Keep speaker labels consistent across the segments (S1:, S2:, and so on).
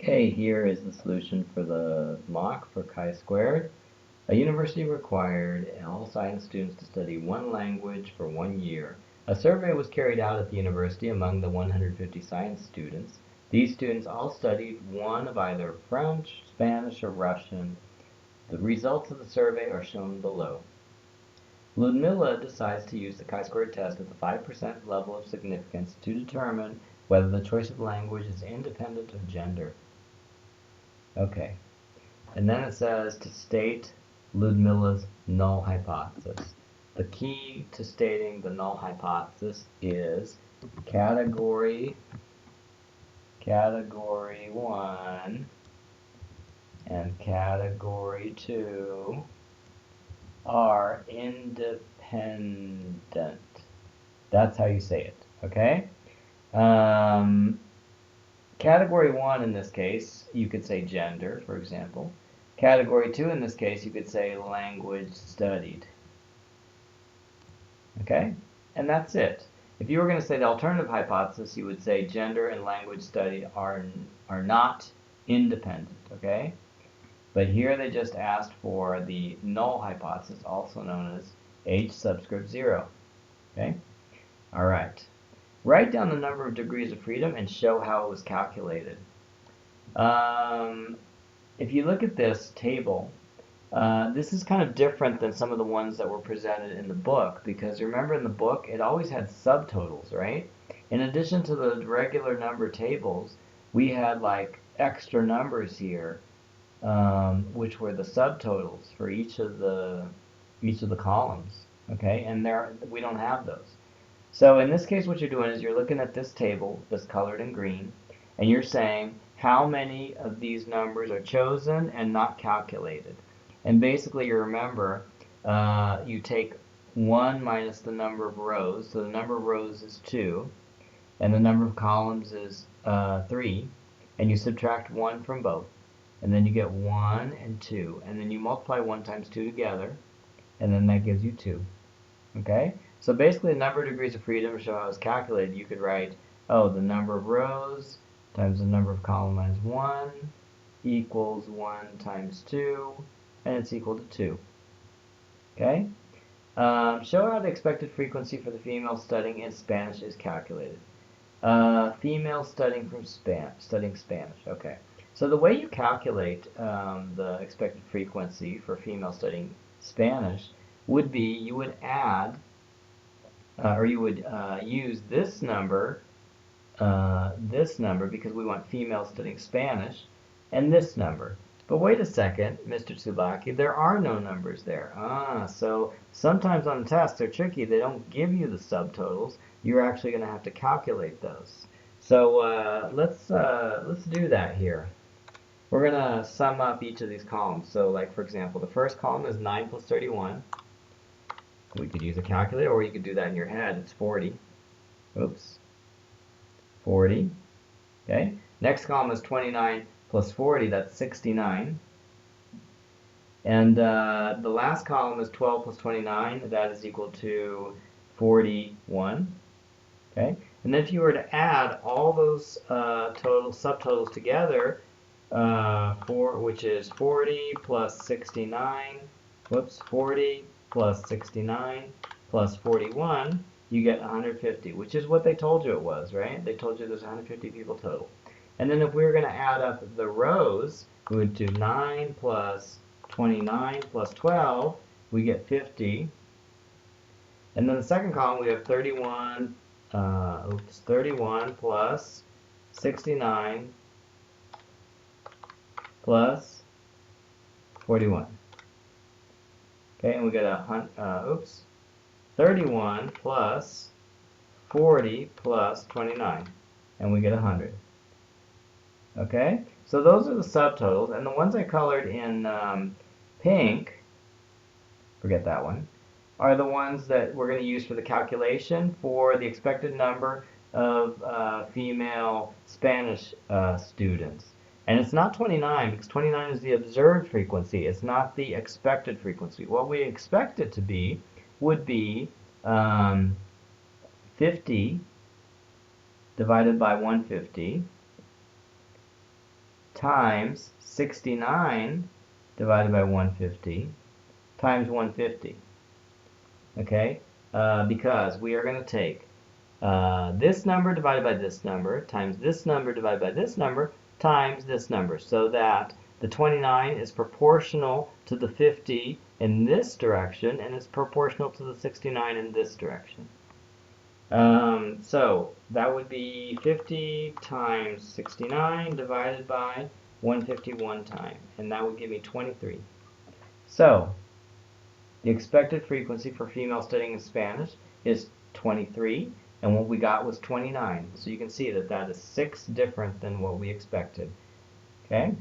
S1: Okay, here is the solution for the mock for chi-squared. A university required all science students to study one language for 1 year. A survey was carried out at the university among the 150 science students. These students all studied one of either French, Spanish, or Russian. The results of the survey are shown below. Ludmilla decides to use the chi-squared test at the 5% level of significance to determine whether the choice of language is independent of gender. Okay, and then it says to state Ludmilla's null hypothesis. The key to stating the null hypothesis is category 1 and category 2 are independent. That's how you say it, okay? Category 1 in this case, you could say gender, for example. Category 2 in this case, you could say language studied. Okay? And that's it. If you were going to say the alternative hypothesis, you would say gender and language studied are not independent. Okay? But here they just asked for the null hypothesis, also known as H subscript 0. Okay? All right. Write down the number of degrees of freedom and show how it was calculated. If you look at this table, this is kind of different than some of the ones that were presented in the book, because remember in the book it always had subtotals, right? In addition to the regular number tables, we had like extra numbers here, which were the subtotals for each of the columns. Okay, and we don't have those. So in this case, what you're doing is you're looking at this table that's colored in green, and you're saying how many of these numbers are chosen and not calculated. And basically, you remember, you take 1 minus the number of rows, so the number of rows is 2, and the number of columns is 3, and you subtract 1 from both, and then you get 1 and 2, and then you multiply 1 times 2 together, and then that gives you 2. Okay? So basically, the number of degrees of freedom, to show how it's calculated, you could write, oh, the number of rows times the number of columns minus 1 equals 1 times 2, and it's equal to 2. Okay? Show how the expected frequency for the female studying in Spanish is calculated. Female studying Spanish. Okay. So the way you calculate the expected frequency for female studying Spanish would be you would add or you would use this number because we want female studying Spanish, and this number. But wait a second, Mr. Tsubaki, there are no numbers there. So sometimes on the test they're tricky. They don't give you the subtotals. You're actually going to have to calculate those. So let's do that here. We're going to sum up each of these columns. So like for example, the first column is 9 plus 31. We could use a calculator, or you could do that in your head. It's 40. Oops. 40. Okay. Next column is 29 plus 40. That's 69. And the last column is 12 plus 29. That is equal to 41. Okay. And then if you were to add all those subtotals together, which is 40 plus 69. Whoops. 40 plus 69 plus 41, you get 150, which is what they told you it was, right? They told you there's 150 people total. And then if we were going to add up the rows, we would do 9 plus 29 plus 12, we get 50. And then the second column, we have 31 plus 69 plus 41. Okay, and we get 31 plus 40 plus 29, and we get 100. Okay, so those are the subtotals, and the ones I colored in pink, forget that one, are the ones that we're going to use for the calculation for the expected number of female Spanish students. And it's not 29, because 29 is the observed frequency. It's not the expected frequency. What we expect it to be would be 50 divided by 150 times 69 divided by 150 times 150. Okay? Because we are going to take this number divided by this number times this number divided by this number times this number, so that the 29 is proportional to the 50 in this direction and is proportional to the 69 in this direction. So that would be 50 times 69 divided by 151 time, and that would give me 23. So the expected frequency for female studying in Spanish is 23, and what we got was 29. So you can see that that is 6 different than what we expected. Okay?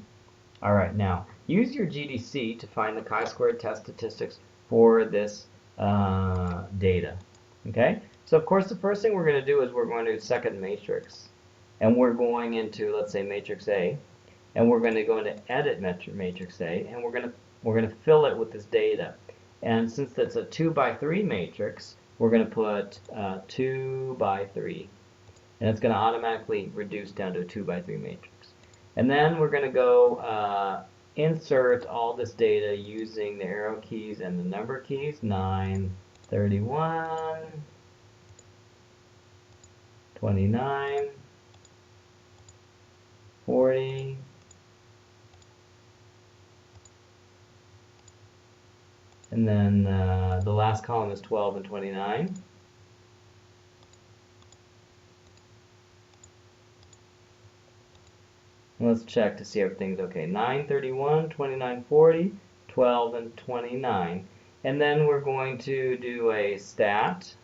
S1: All right, now use your GDC to find the chi-squared test statistics for this data. Okay? So of course the first thing we're going to do is we're going to second matrix, and we're going into, let's say, matrix A, and we're going to go into edit matrix A, and we're going to fill it with this data. And since it's a 2 by 3 matrix, we're going to put 2 by 3, and it's going to automatically reduce down to a 2 by 3 matrix. And then we're going to go insert all this data using the arrow keys and the number keys, 9, 31, 29, 40, and then the last column is 12 and 29. Let's check to see everything's okay. 9, 31, 29, 40, 12, and 29. And then we're going to do a stat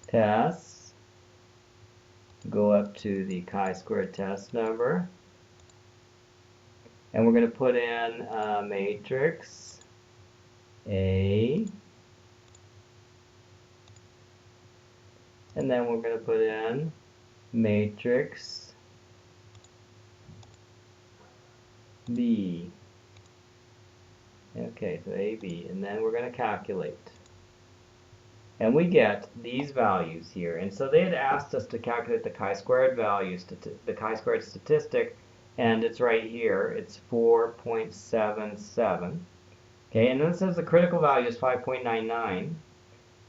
S1: test. Go up to the chi-squared test number. And we're going to put in matrix A. And then we're going to put in matrix B. Okay, so AB, and then we're going to calculate. And we get these values here. And so they had asked us to calculate the chi-squared values, the chi-squared statistic, and it's right here. It's 4.77. Okay, and then it says the critical value is 5.99.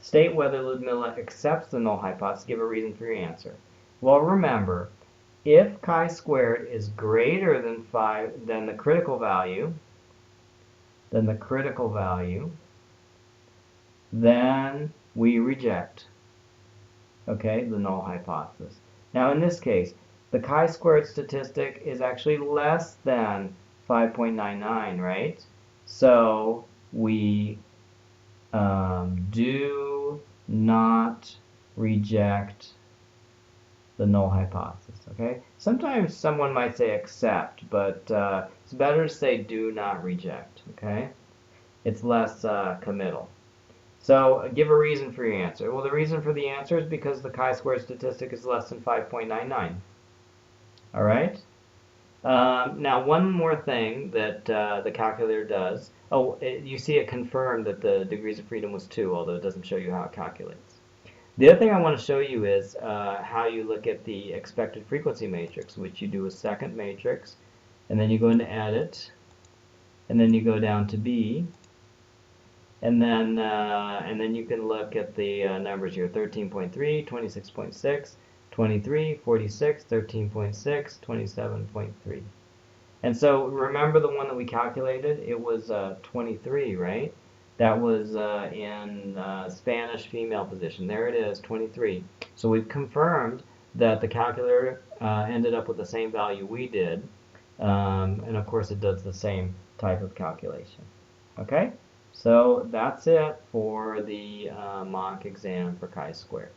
S1: State whether Ludmilla accepts the null hypothesis. Give a reason for your answer. Well, remember, if chi-squared is greater than 5, then the critical value, then we reject, okay, the null hypothesis. Now in this case, the chi-squared statistic is actually less than 5.99, right? So we do not reject the null hypothesis, okay? Sometimes someone might say accept, but it's better to say do not reject, okay? It's less committal. So give a reason for your answer. Well, the reason for the answer is because the chi-squared statistic is less than 5.99. All right? Now, one more thing that the calculator does. Oh, you see it confirmed that the degrees of freedom was 2, although it doesn't show you how it calculates. The other thing I want to show you is how you look at the expected frequency matrix, which you do a second matrix, and then you go into edit, and then you go down to B, and then you can look at the numbers here: 13.3, 26.6, 23, 46, 13.6, 27.3. And so remember the one that we calculated? It was 23, right? That was in Spanish female position. There it is, 23. So we've confirmed that the calculator ended up with the same value we did. And of course it does the same type of calculation. Okay? So that's it for the mock exam for chi-square.